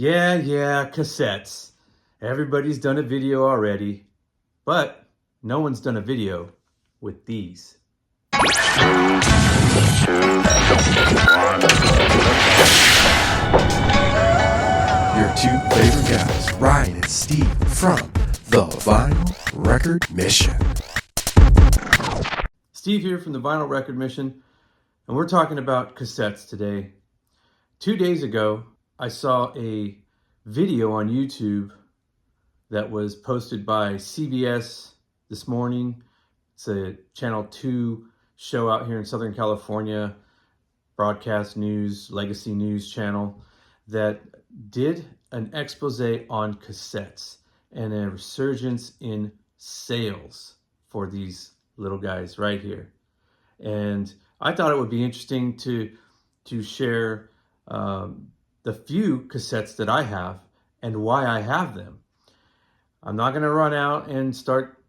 Yeah, cassettes. Everybody's done a video already, but no one's done a video with these. Your two favorite guys, Ryan and Steve, from the Vinyl Record Mission. Steve here from the Vinyl Record Mission, and we're talking about cassettes today. 2 days ago, I saw a video on YouTube that was posted by CBS this morning. It's a Channel 2 show out here in Southern California, broadcast news, legacy news channel, that did an expose on cassettes and a resurgence in sales for these little guys right here. And I thought it would be interesting to share the few cassettes that I have and why I have them. I'm not going to run out and start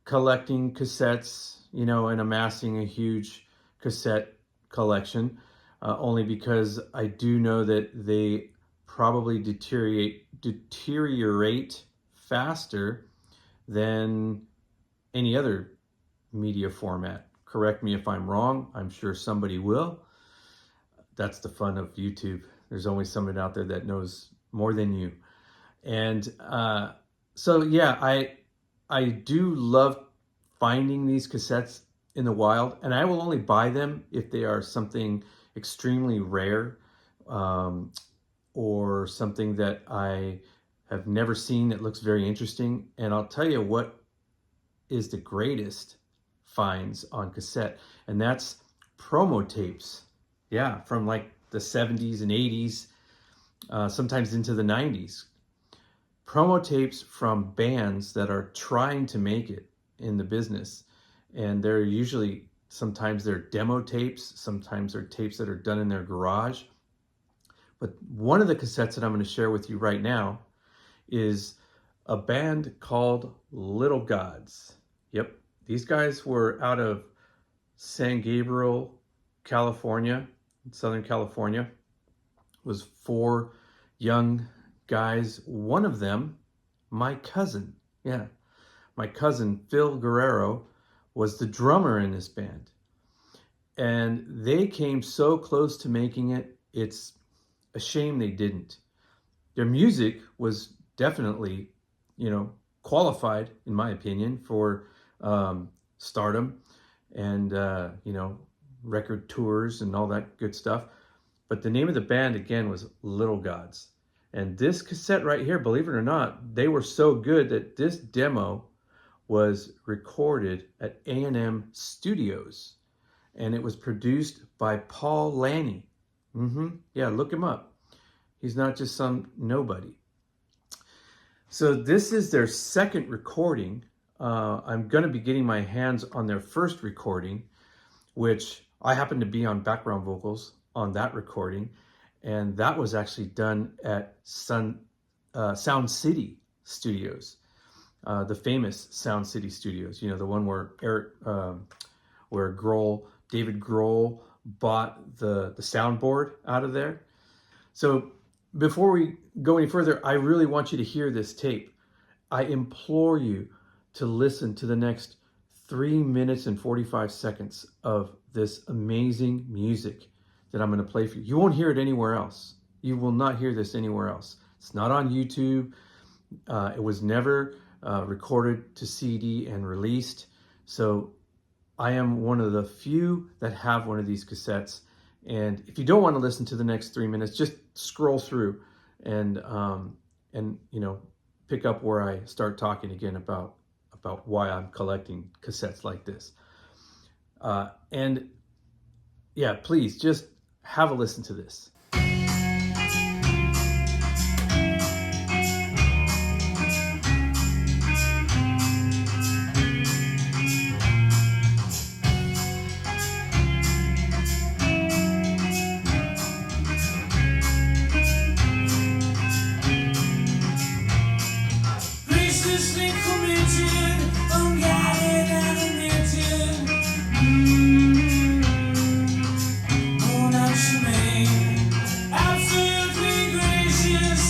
collecting cassettes, and amassing a huge cassette collection, only because I do know that they probably deteriorate faster than any other media format. Correct me if I'm wrong. I'm sure somebody will. That's the fun of YouTube. There's always someone out there that knows more than you. And so yeah, I do love finding these cassettes in the wild, and I will only buy them if they are something extremely rare, or something that I have never seen that looks very interesting. And I'll tell you what is the greatest finds on cassette, and that's promo tapes. Yeah, from like the 70s and 80s, sometimes into the 90s. Promo tapes from bands that are trying to make it in the business. And they're usually, sometimes they're demo tapes, sometimes they're tapes that are done in their garage. But one of the cassettes that I'm going to share with you right now is a band called Little Gods. Yep, these guys were out of San Gabriel, California, Southern California. It was 4 young guys. One of them, my cousin. Yeah, my cousin, Phil Guerrero, was the drummer in this band. And they came so close to making it, it's a shame they didn't. Their music was definitely, qualified, in my opinion, for stardom and, record tours and all that good stuff. But the name of the band, again, was Little Gods. And this cassette right here, believe it or not, they were so good that this demo was recorded at A&M Studios. And it was produced by Paul Lanny. Yeah, look him up. He's not just some nobody. So this is their second recording. I'm going to be getting my hands on their first recording, which I happen to be on background vocals on that recording. And that was actually done at Sound City Studios, the famous Sound City Studios. The one where David Grohl bought the soundboard out of there. So before we go any further, I really want you to hear this tape. I implore you to listen to the next 3 minutes and 45 seconds of this amazing music that I'm going to play for you. You won't hear it anywhere else. You will not hear this anywhere else. It's not on YouTube. It was never recorded to CD and released. So I am one of the few that have one of these cassettes. And if you don't want to listen to the next 3 minutes, just scroll through and pick up where I start talking again about why I'm collecting cassettes like this. And yeah, please just have a listen to this. Absolutely gracious.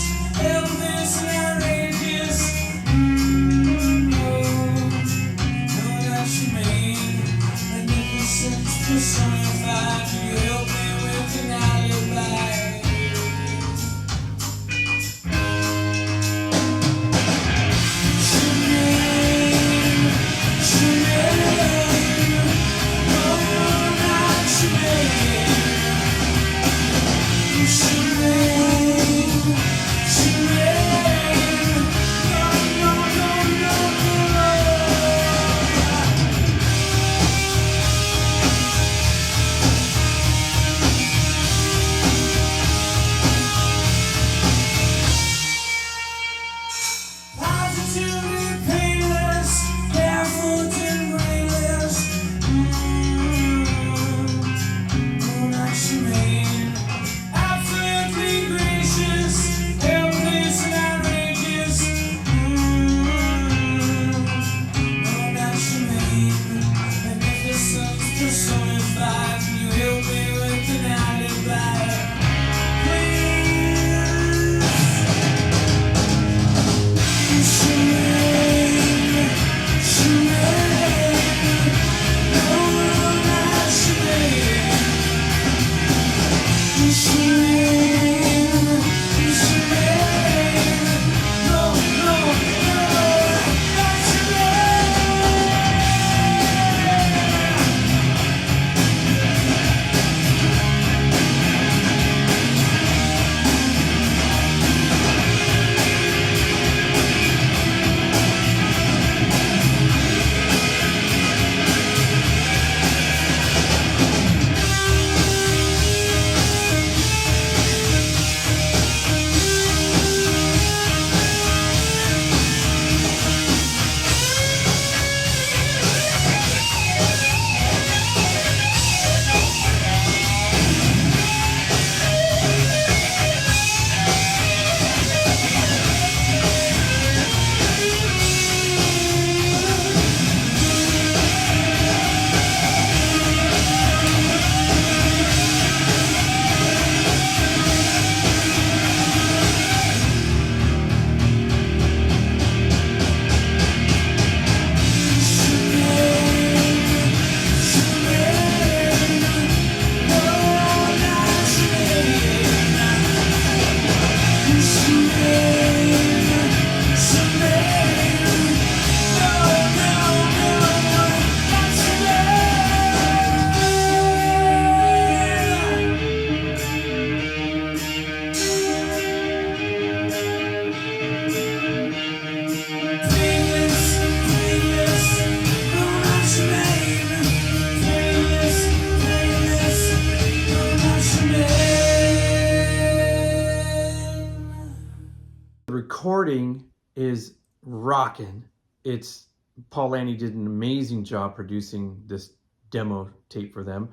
recording is rocking. It's Paul Lanny did an amazing job producing this demo tape for them.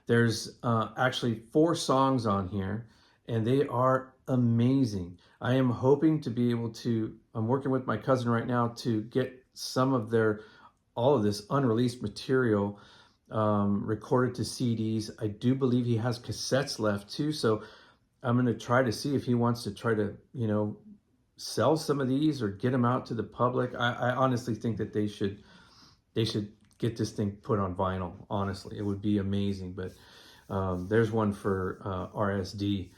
There's actually 4 songs on here, and they are amazing. I am hoping to be able to, I'm working with my cousin right now to get some of all of this unreleased material recorded to CDs. I do believe he has cassettes left too, so I'm going to try to see if he wants to try to, sell some of these or get them out to the public. I honestly think that they should get this thing put on vinyl. Honestly, it would be amazing. But there's one for RSD,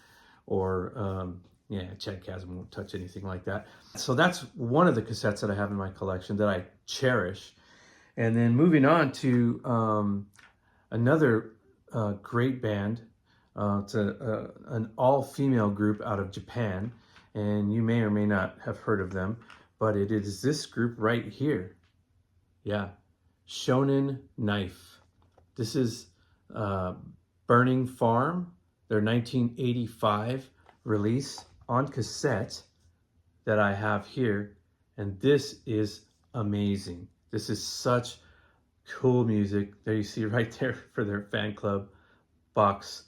or Chad Chasm won't touch anything like that. So that's one of the cassettes that I have in my collection that I cherish. And then moving on to another great band. It's an all-female group out of Japan, and you may or may not have heard of them, but it is this group right here. Yeah, Shonen Knife. This is Burning Farm, their 1985 release on cassette that I have here, and this is amazing. This is such cool music. There you see right there for their fan club box.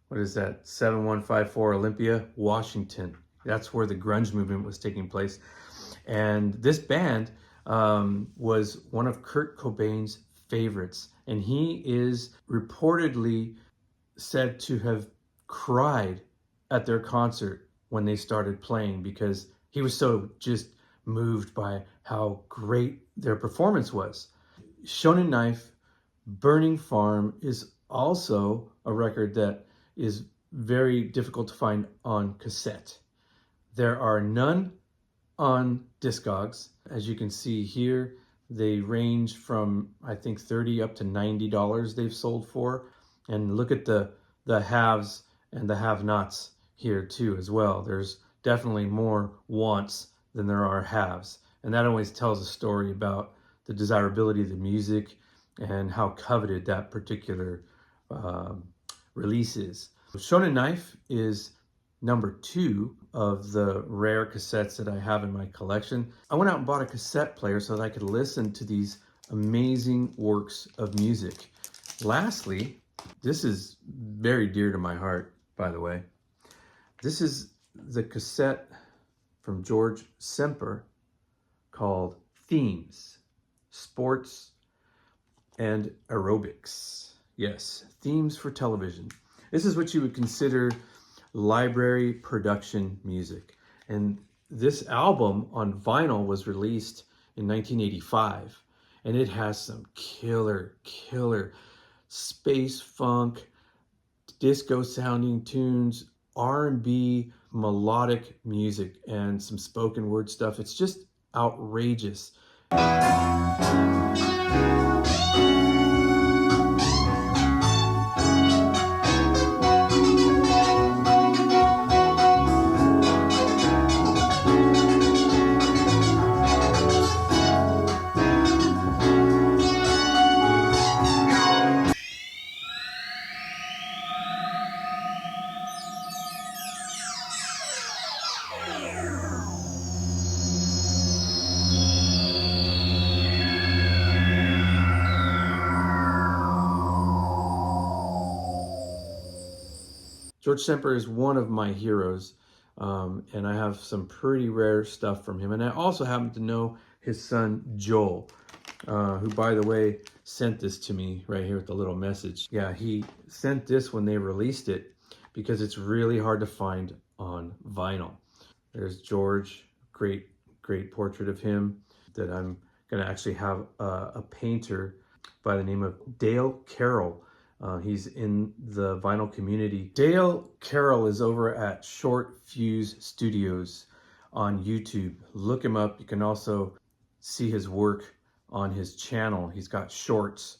What is that? 7154 Olympia, Washington. That's where the grunge movement was taking place. And this band was one of Kurt Cobain's favorites. And he is reportedly said to have cried at their concert when they started playing, because he was so just moved by how great their performance was. Shonen Knife, Burning Farm is also a record that is very difficult to find on cassette. There are none on Discogs. As you can see here, they range from, I think, $30 up to $90 they've sold for. And look at the haves and the have-nots here too as well. There's definitely more wants than there are haves. And that always tells a story about the desirability of the music and how coveted that particular release is. Shonen Knife is number 2 of the rare cassettes that I have in my collection. I went out and bought a cassette player so that I could listen to these amazing works of music. Lastly, this is very dear to my heart, by the way. This is the cassette from George Semper called Themes, Sports and Aerobics. Yes, themes for television. This is what you would consider library production music. And this album on vinyl was released in 1985. And it has some killer space funk, disco sounding tunes, R&B, melodic music, and some spoken word stuff. It's just outrageous. George Semper is one of my heroes, and I have some pretty rare stuff from him. And I also happen to know his son, Joel, who, by the way, sent this to me right here with the little message. Yeah, he sent this when they released it because it's really hard to find on vinyl. There's George, great portrait of him that I'm going to actually have a painter by the name of Dale Carroll. He's in the vinyl community. Dale Carroll is over at Short Fuse Studios on YouTube. Look him up. You can also see his work on his channel. He's got shorts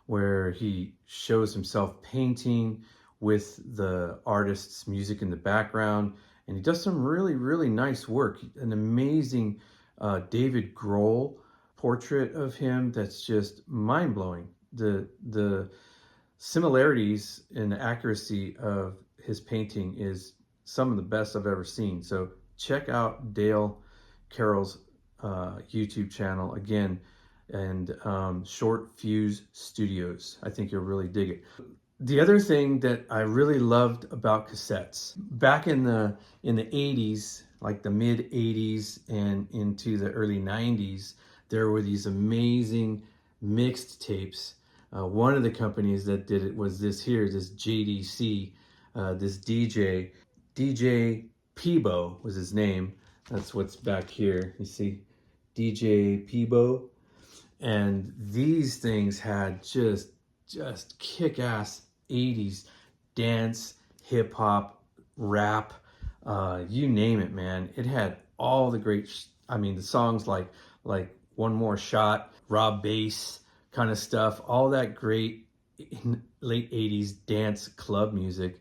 where he shows himself painting with the artist's music in the background. And he does some really nice work. An amazing David Grohl portrait of him that's just mind-blowing. The similarities in the accuracy of his painting is some of the best I've ever seen. So check out Dale Carroll's YouTube channel again, and Short Fuse Studios. I think you'll really dig it. The other thing that I really loved about cassettes back in the 80s, like the mid 80s and into the early 90s, there were these amazing mixed tapes. One of the companies that did it was this JDC, this DJ Peebo was his name. That's what's back here. You see, DJ Peebo. And these things had just kick-ass 80s dance, hip hop, rap, you name it, man. It had all the great, the songs like One More Shot, Rob Bass kind of stuff, all that great late 80s dance club music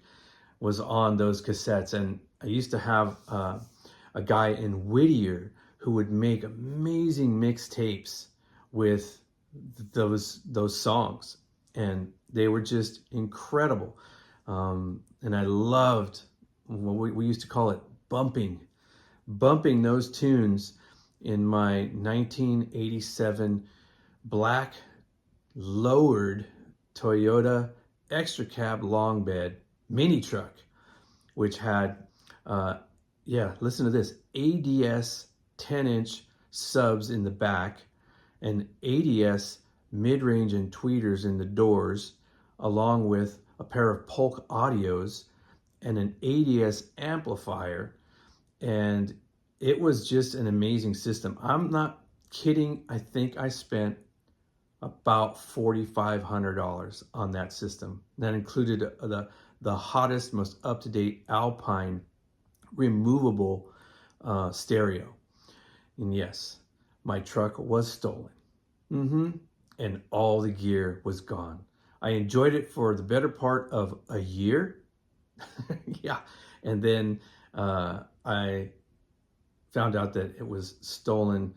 was on those cassettes. And I used to have a guy in Whittier who would make amazing mixtapes with those songs, and they were just incredible. And I loved what we used to call it bumping those tunes in my 1987 black lowered Toyota extra cab long bed mini truck, which had listen to this, ADS 10-inch subs in the back, and ADS mid-range and tweeters in the doors, along with a pair of Polk audios and an ADS amplifier. And it was just an amazing system. I'm not kidding. I think I spent about $4,500 on that system. That included the hottest, most up-to-date Alpine removable stereo. And yes, my truck was stolen. And all the gear was gone. I enjoyed it for the better part of a year. Yeah. And then I found out that it was stolen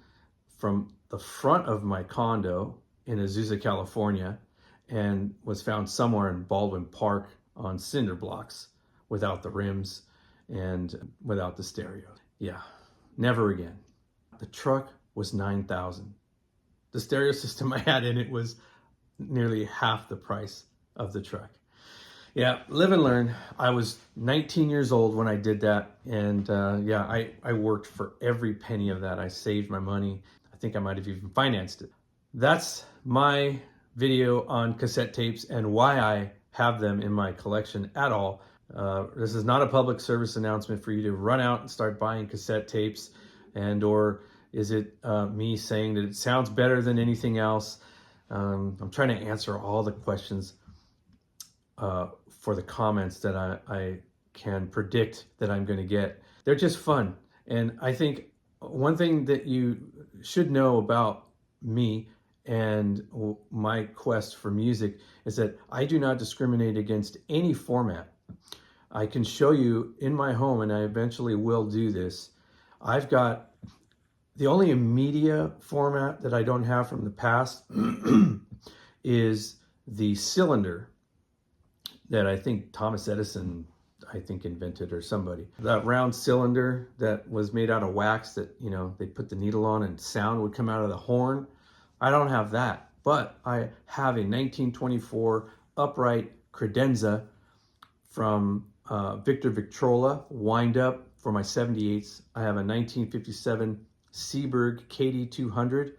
from the front of my condo in Azusa, California, and was found somewhere in Baldwin Park on cinder blocks without the rims and without the stereo. Yeah, never again. The truck was $9,000. The stereo system I had in it was nearly half the price of the truck. Yeah, live and learn. I was 19 years old when I did that. And I worked for every penny of that. I saved my money. I think I might have even financed it. That's my video on cassette tapes and why I have them in my collection at all. This is not a public service announcement for you to run out and start buying cassette tapes, or is it me saying that it sounds better than anything else? I'm trying to answer all the questions for the comments that I can predict that I'm going to get. They're just fun. And I think one thing that you should know about me and my quest for music is that I do not discriminate against any format. I can show you in my home, and I eventually will do this. I've got the only media format that I don't have from the past is the cylinder that I think Thomas Edison, invented, or somebody. That round cylinder that was made out of wax that, they put the needle on and sound would come out of the horn. I don't have that, but I have a 1924 upright credenza from Victor Victrola wind up for my 78s. I have a 1957 Seeburg KD200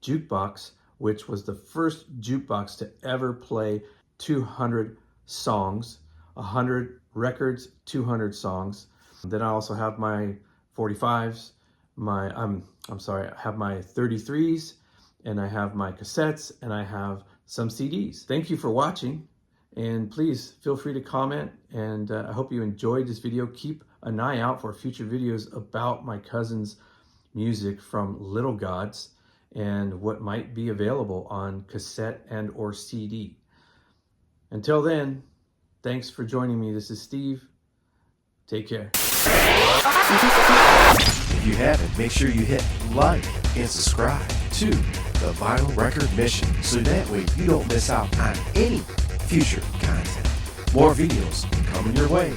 jukebox, which was the first jukebox to ever play 200 songs, 100 records, 200 songs. Then I also have my 45s, I have my 33s, and I have my cassettes, and I have some CDs. Thank you for watching, and please feel free to comment, and I hope you enjoyed this video. Keep an eye out for future videos about my cousin's music from Little Gods and what might be available on cassette and or CD. Until then, thanks for joining me. This is Steve. Take care. If you haven't, make sure you hit like and subscribe to the Vinyl Record Mission so that way you don't miss out on any future content. More videos coming your way.